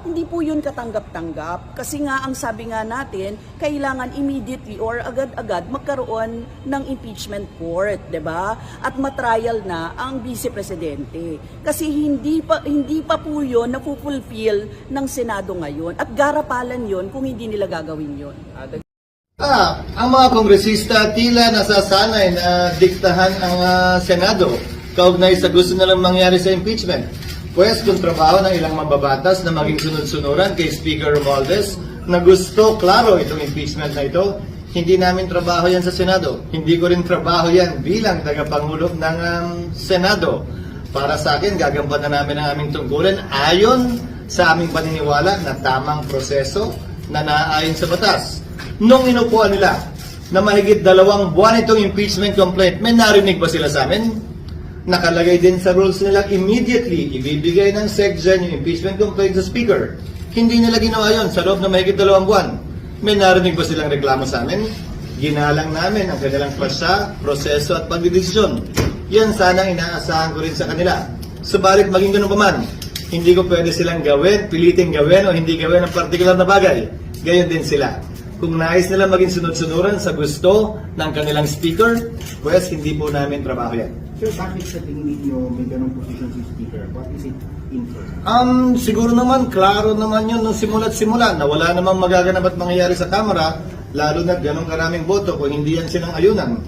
hindi po yun katanggap-tanggap. Kasi nga, ang sabi nga natin, kailangan immediately or agad-agad magkaroon ng impeachment court, 'di ba? At matrial na ang Vice Presidente. Kasi hindi pa po yun napupulfill ng Senado ngayon. At garapalan yun kung hindi nila gagawin yun. Ang mga kongresista tila nasasanay na diktahan ang Senado kaugnay sa gusto nilang mangyari sa impeachment. Pwes kung trabaho ng ilang mababatas na maging sunod-sunuran kay Speaker Romualdez na gusto klaro itong impeachment na ito, hindi namin trabaho yan sa Senado. Hindi ko rin trabaho yan bilang tagapangulo ng Senado. Para sa akin, gagampanan namin ang aming tungkulin ayon sa aming paniniwala na tamang proseso na naaayon sa batas. Nung inupuan nila na mahigit 2 buwan itong impeachment complaint, may narinig ba sila sa amin? Nakalagay din sa rules nila immediately ibibigay ng SecGen yung impeachment complaint sa Speaker. Hindi nila ginawa yun sa loob na mahigit 2 buwan. May narinig ba silang reklamo sa amin? Ginalang namin ang kanilang pasya, proseso at pagdidesisyon. Yan sana inaasahan ko rin sa kanila. Subalit maging ganun pa man, hindi ko pwede silang gawin, piliting gawin o hindi gawin ang partikular na bagay. Gayon din sila. Kung nais nila maging sunod-sunuran sa gusto ng kanilang speaker, pues hindi po namin trabaho yan. Sir, bakit sa tingin ninyo may ganong position si Speaker? What is it in for? Siguro naman, klaro naman yun nung simula't simula na wala namang magaganap at mangyayari sa Kamara, lalo na ganong karaming boto kung hindi yan silang ayunan.